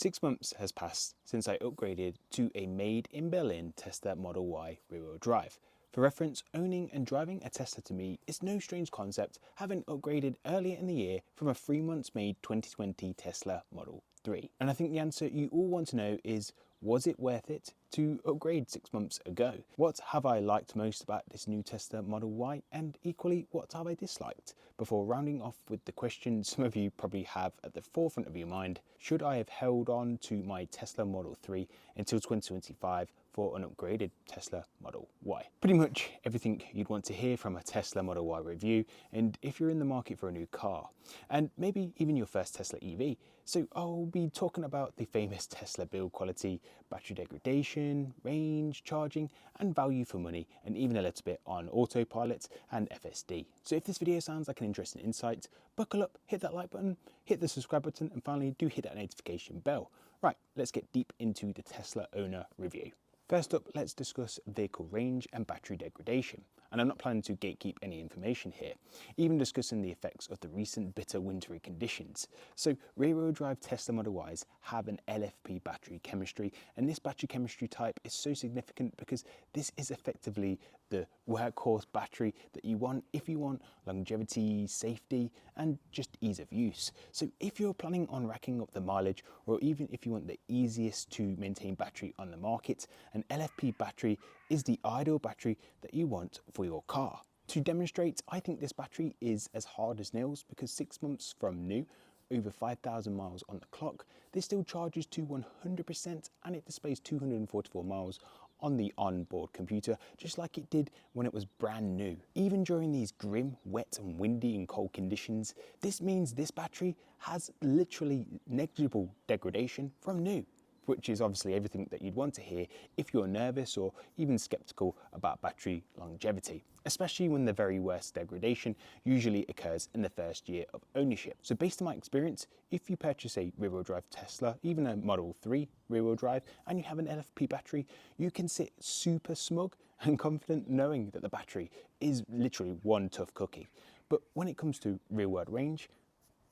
6 months has passed since I upgraded to a made in Berlin Tesla Model Y rear-wheel drive. For reference, owning and driving a Tesla to me is no strange concept, having upgraded earlier in the year from a 3 months made 2020 Tesla Model 3. And I think the answer you all want to know is, was it worth it to upgrade 6 months ago? What have I liked most about this new Tesla Model Y, and equally, what have I disliked? Before rounding off with the question some of you probably have at the forefront of your mind, should I have held on to my Tesla Model 3 until 2025 for an upgraded Tesla Model Y? Pretty much everything you'd want to hear from a Tesla Model Y review, and if you're in the market for a new car, and maybe even your first Tesla EV. So I'll be talking about the famous Tesla build quality, battery degradation, range, charging, and value for money, and even a little bit on Autopilot and FSD. So if this video sounds like an interesting insight, buckle up, hit that like button, hit the subscribe button, and finally do hit that notification bell. Right, let's get deep into the Tesla owner review. First up, let's discuss vehicle range and battery degradation. And I'm not planning to gatekeep any information here, even discussing the effects of the recent bitter wintry conditions. So rear-wheel drive Tesla Model Ys have an LFP battery chemistry, and this battery chemistry type is so significant because this is effectively the workhorse battery that you want if you want longevity, safety, and just ease of use. So if you're planning on racking up the mileage, or even if you want the easiest to maintain battery on the market, an LFP battery is the ideal battery that you want for your car. To demonstrate, I think this battery is as hard as nails because 6 months from new, over 5,000 miles on the clock, this still charges to 100% and it displays 244 miles on the onboard computer, just like it did when it was brand new. Even during these grim, wet and windy and cold conditions, this means this battery has literally negligible degradation from new, which is obviously everything that you'd want to hear if you're nervous or even skeptical about battery longevity, especially when the very worst degradation usually occurs in the first year of ownership. So based on my experience, if you purchase a rear-wheel drive Tesla, even a Model 3 rear-wheel drive, and you have an LFP battery, you can sit super smug and confident knowing that the battery is literally one tough cookie. But when it comes to real-world range,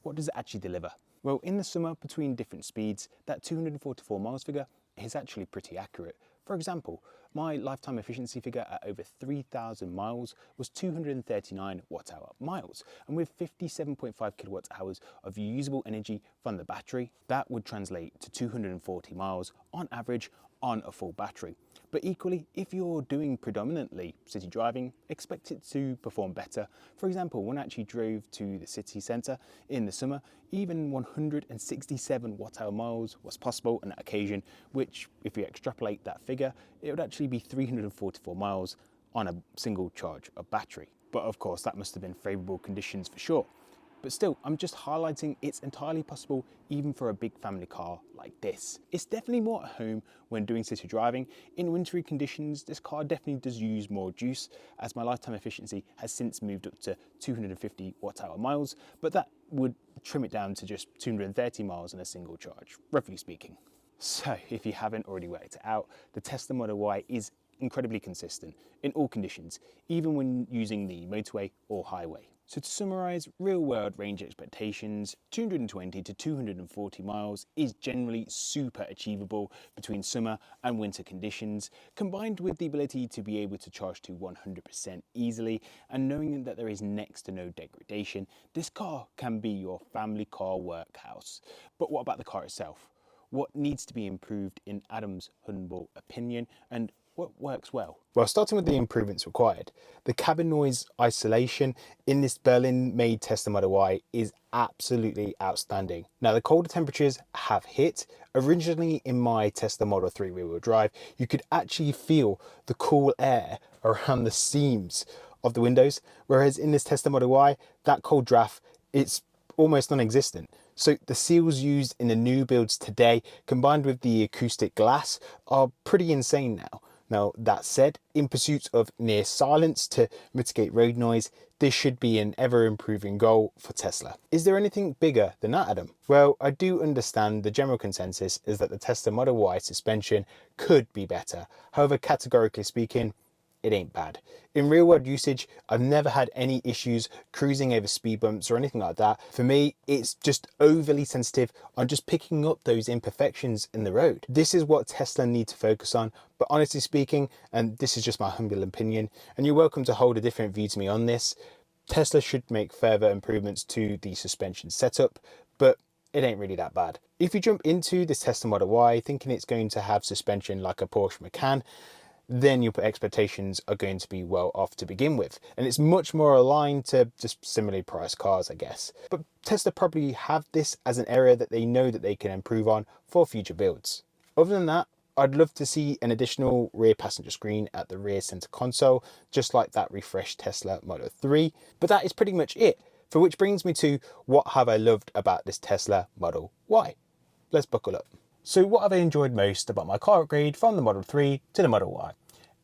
what does it actually deliver? Well, in the summer between different speeds, that 244 miles figure is actually pretty accurate. For example, my lifetime efficiency figure at over 3,000 miles was 239 watt-hour miles, and with 57.5 kilowatt hours of usable energy from the battery, that would translate to 240 miles on average on a full battery. But equally, if you're doing predominantly city driving, expect it to perform better. For example, when I actually drove to the city centre in the summer, even 167 watt-hour miles was possible on that occasion, which, if you extrapolate that figure, it would actually be 344 miles on a single charge of battery. But of course, that must have been favourable conditions for sure. But still, I'm just highlighting it's entirely possible even for a big family car like this. It's definitely more at home when doing city driving. In wintry conditions, this car definitely does use more juice, as my lifetime efficiency has since moved up to 250 watt-hour miles, but that would trim it down to just 230 miles on a single charge, roughly speaking. So if you haven't already worked it out, the Tesla Model Y is incredibly consistent in all conditions, even when using the motorway or highway. So to summarise, real-world range expectations, 220 to 240 miles is generally super achievable between summer and winter conditions, combined with the ability to be able to charge to 100% easily, and knowing that there is next to no degradation, this car can be your family car workhorse. But what about the car itself? What needs to be improved in Adam's humble opinion, and what works well? Well, starting with the improvements required, the cabin noise isolation in this Berlin-made Tesla Model Y is absolutely outstanding. Now, the colder temperatures have hit. Originally in my Tesla Model 3 rear-wheel drive, you could actually feel the cool air around the seams of the windows, whereas in this Tesla Model Y, that cold draft, it's almost non-existent. So the seals used in the new builds today, combined with the acoustic glass, are pretty insane now. Now, that said, in pursuit of near silence to mitigate road noise, this should be an ever-improving goal for Tesla. Is there anything bigger than that, Adam? Well, I do understand the general consensus is that the Tesla Model Y suspension could be better. However, categorically speaking, it ain't bad. In real world usage, I've never had any issues cruising over speed bumps or anything like that. For me, it's just overly sensitive on just picking up those imperfections in the road. This is what Tesla need to focus on. But honestly speaking, and this is just my humble opinion, and you're welcome to hold a different view to me on this, Tesla should make further improvements to the suspension setup, but it ain't really that bad. If you jump into this Tesla Model Y thinking it's going to have suspension like a Porsche Macan, then your expectations are going to be well off to begin with. And it's much more aligned to just similarly priced cars, I guess. But Tesla probably have this as an area that they know that they can improve on for future builds. Other than that, I'd love to see an additional rear passenger screen at the rear center console, just like that refreshed Tesla Model 3. But that is pretty much it. For which brings me to what have I loved about this Tesla Model Y. Let's buckle up. So what have I enjoyed most about my car upgrade from the Model 3 to the Model Y?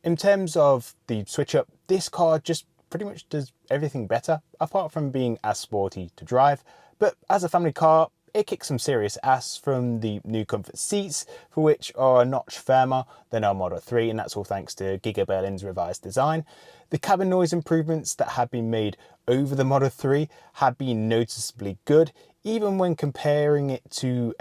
In terms of the switch up, this car just pretty much does everything better, apart from being as sporty to drive. But as a family car, it kicks some serious ass, from the new comfort seats, for which are a notch firmer than our Model 3, and that's all thanks to Giga Berlin's revised design. The cabin noise improvements that have been made over the Model 3 have been noticeably good, even when comparing it to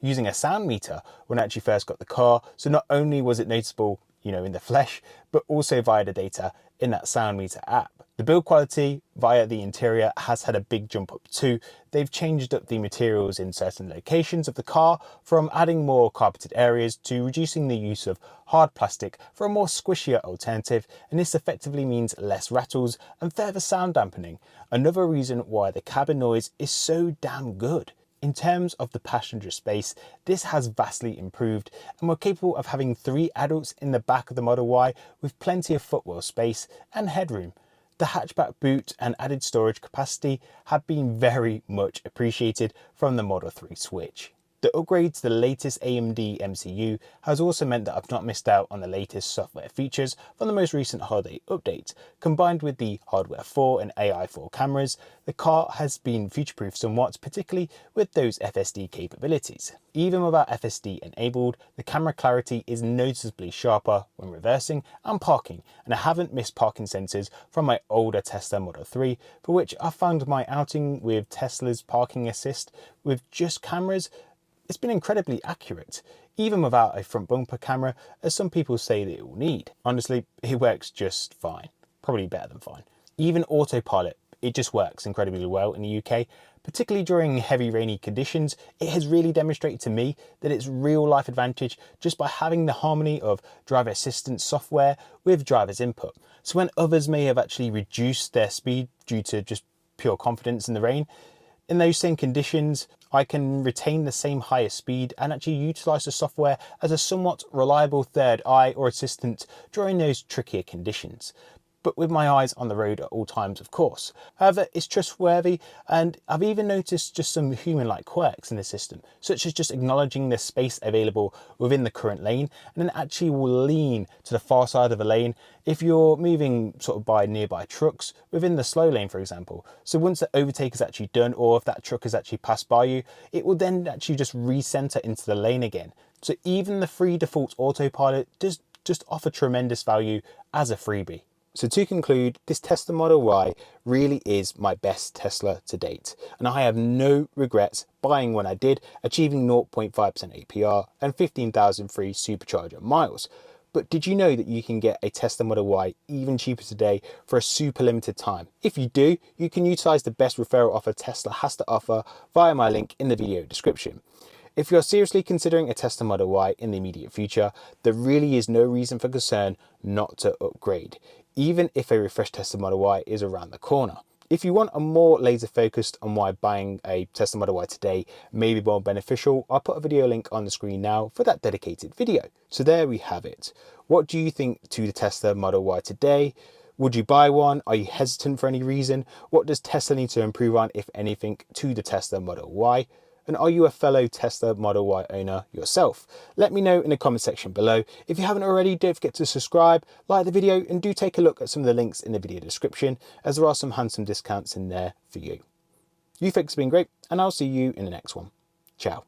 using a sound meter when I actually first got the car. So not only was it noticeable, in the flesh, but also via the data in that sound meter app. The build quality via the interior has had a big jump up too. They've changed up the materials in certain locations of the car, from adding more carpeted areas to reducing the use of hard plastic for a more squishier alternative, and this effectively means less rattles and further sound dampening. Another reason why the cabin noise is so damn good. In terms of the passenger space, this has vastly improved, and we're capable of having 3 adults in the back of the Model Y with plenty of footwell space and headroom. The hatchback boot and added storage capacity have been very much appreciated from the Model 3 switch. The upgrade to the latest AMD MCU has also meant that I've not missed out on the latest software features from the most recent holiday update. Combined with the Hardware 4 and AI 4 cameras, the car has been future-proofed somewhat, particularly with those FSD capabilities. Even without FSD enabled, the camera clarity is noticeably sharper when reversing and parking, and I haven't missed parking sensors from my older Tesla Model 3, for which I found my outing with Tesla's parking assist with just cameras. It's been incredibly accurate, even without a front bumper camera, as some people say that it will need. Honestly, it works just fine. Probably better than fine. Even Autopilot, it just works incredibly well in the UK, particularly during heavy rainy conditions. It has really demonstrated to me that it's real life advantage just by having the harmony of driver assistance software with driver's input. So when others may have actually reduced their speed due to just pure confidence in the rain, in those same conditions, I can retain the same higher speed and actually utilize the software as a somewhat reliable third eye or assistant during those trickier conditions. But with my eyes on the road at all times, of course. However, it's trustworthy, and I've even noticed just some human-like quirks in the system, such as just acknowledging the space available within the current lane, and then actually will lean to the far side of the lane if you're moving sort of by nearby trucks within the slow lane, for example. So once the overtake is actually done, or if that truck has actually passed by you, it will then actually just recenter into the lane again. So even the free default autopilot does just offer tremendous value as a freebie. So to conclude, this Tesla Model Y really is my best Tesla to date, and I have no regrets buying when I did, achieving 0.5% APR and 15,000 free supercharger miles. But did you know that you can get a Tesla Model Y even cheaper today for a super limited time? If you do, you can utilize the best referral offer Tesla has to offer via my link in the video description. If you're seriously considering a Tesla Model Y in the immediate future, there really is no reason for concern not to upgrade, even if a refreshed Tesla Model Y is around the corner. If you want a more laser focused on why buying a Tesla Model Y today may be more beneficial, I'll put a video link on the screen now for that dedicated video. So there we have it. What do you think to the Tesla Model Y today? Would you buy one? Are you hesitant for any reason? What does Tesla need to improve on, if anything, to the Tesla Model Y? And are you a fellow Tesla Model Y owner yourself? Let me know in the comment section below. If you haven't already, don't forget to subscribe, like the video, and do take a look at some of the links in the video description, as there are some handsome discounts in there for you. You folks have been great, and I'll see you in the next one. Ciao.